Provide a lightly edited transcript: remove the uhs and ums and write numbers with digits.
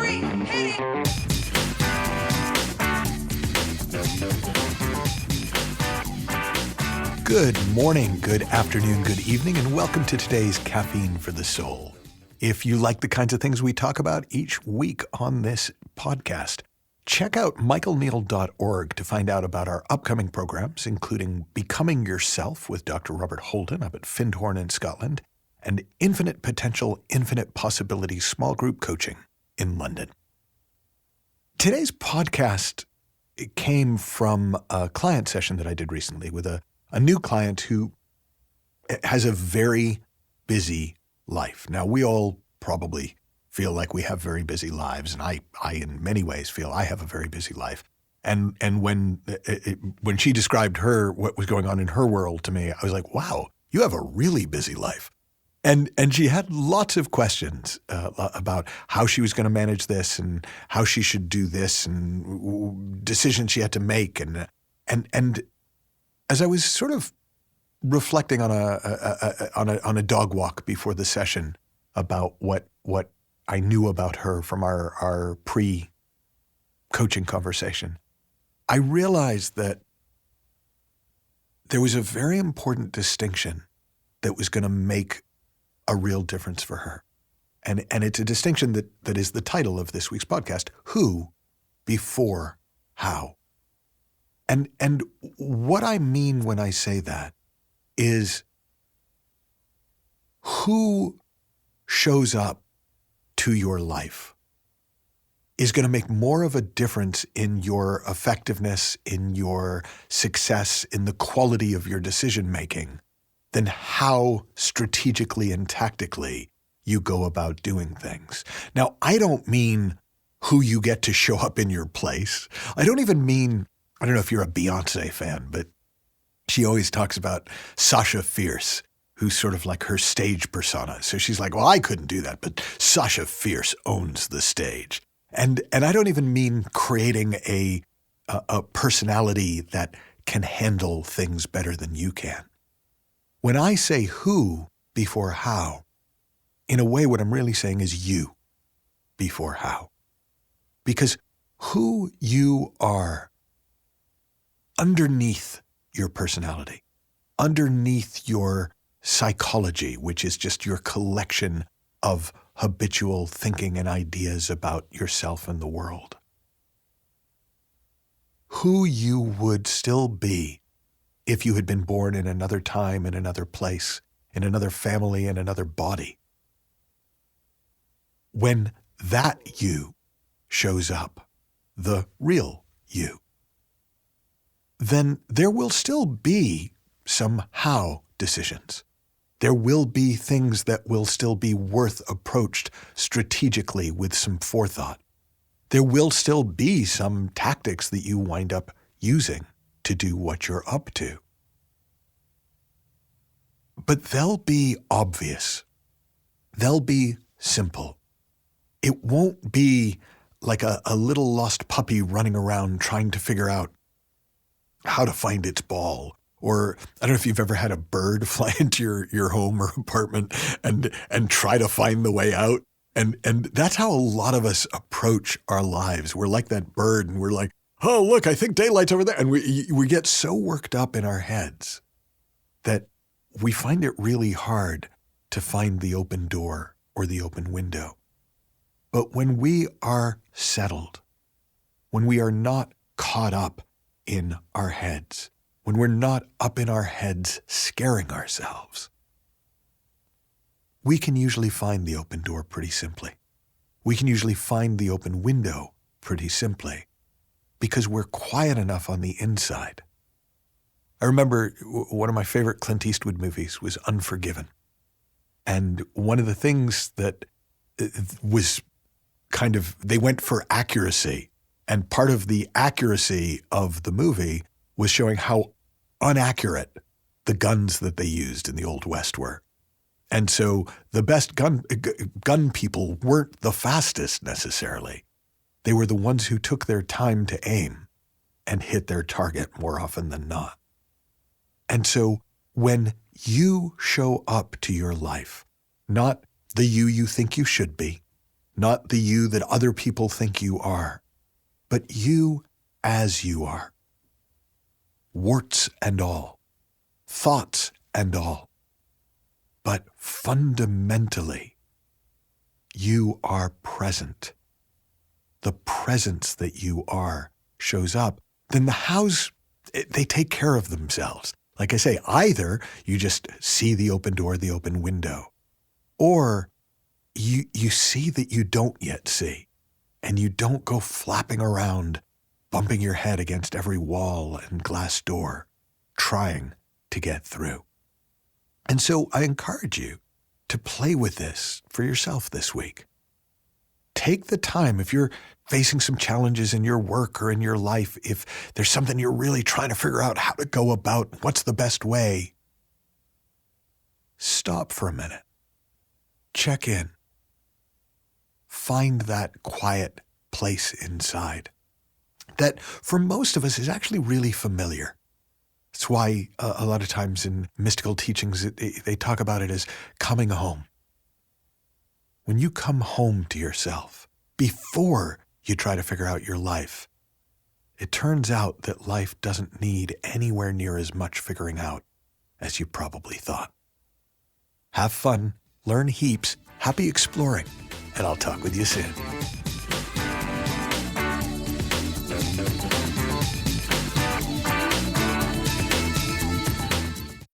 3, hit it! Good morning, good afternoon, good evening, and welcome to today's Caffeine for the Soul. If you like the kinds of things we talk about each week on this podcast, check out michaelneill.org to find out about our upcoming programs, including Becoming Yourself with Dr. Robert Holden up at Findhorn in Scotland, and Infinite Potential, Infinite Possibilities small group coaching in London. Today's podcast came from a client session that I did recently with a new client who has a very busy life. Now, we all probably feel like we have very busy lives, and I in many ways feel I have a very busy life. And when she described what was going on in her world to me, I was like, wow, you have a really busy life. And she had lots of questions about how she was going to manage this and how she should do this and decisions she had to make. And as I was sort of reflecting on a dog walk before the session about what I knew about her from our pre-coaching conversation, I realized that there was a very important distinction that was going to make a real difference for her. And it's a distinction that is the title of this week's podcast: who before how. And what I mean when I say that is who shows up to your life is going to make more of a difference in your effectiveness, in your success, in the quality of your decision-making than how strategically and tactically you go about doing things. Now, I don't mean who you get to show up in your place. I don't even mean, I don't know if you're a Beyonce fan, but she always talks about Sasha Fierce, who's sort of like her stage persona. So she's like, well, I couldn't do that, but Sasha Fierce owns the stage. And I don't even mean creating a personality that can handle things better than you can. When I say who before how, in a way what I'm really saying is you before how. Because who you are underneath your personality, underneath your psychology, which is just your collection of habitual thinking and ideas about yourself and the world. Who you would still be if you had been born in another time, in another place, in another family, in another body. When that you shows up, the real you, then there will still be some how decisions. There will be things that will still be worth approached strategically with some forethought. There will still be some tactics that you wind up using to do what you're up to. But they'll be obvious. They'll be simple. It won't be like a little lost puppy running around trying to figure out how to find its ball. Or I don't know if you've ever had a bird fly into your home or apartment and try to find the way out. And that's how a lot of us approach our lives. We're like that bird and we're like, oh, look, I think daylight's over there. And we get so worked up in our heads that we find it really hard to find the open door or the open window. But when we are settled, when we are not caught up in our heads, when we're not up in our heads scaring ourselves, we can usually find the open door pretty simply. We can usually find the open window pretty simply because we're quiet enough on the inside. I remember one of my favorite Clint Eastwood movies was Unforgiven. And one of the things that was they went for accuracy. And part of the accuracy of the movie was showing how inaccurate the guns that they used in the Old West were. And so the best gun people weren't the fastest necessarily. They were the ones who took their time to aim and hit their target more often than not. And so when you show up to your life, not the you think you should be, not the you that other people think you are, but you as you are. Warts and all, thoughts and all. But fundamentally, you are present. The presence that you are shows up. Then the hows, they take care of themselves. Like I say, either you just see the open door, the open window, or you see that you don't yet see, and you don't go flapping around, bumping your head against every wall and glass door, trying to get through. And so I encourage you to play with this for yourself this week. Take the time, if you're facing some challenges in your work or in your life, if there's something you're really trying to figure out how to go about, what's the best way, stop for a minute. Check in. Find that quiet place inside that for most of us is actually really familiar. That's why a lot of times in mystical teachings, they talk about it as coming home. When you come home to yourself, before you try to figure out your life, it turns out that life doesn't need anywhere near as much figuring out as you probably thought. Have fun, learn heaps, happy exploring, and I'll talk with you soon.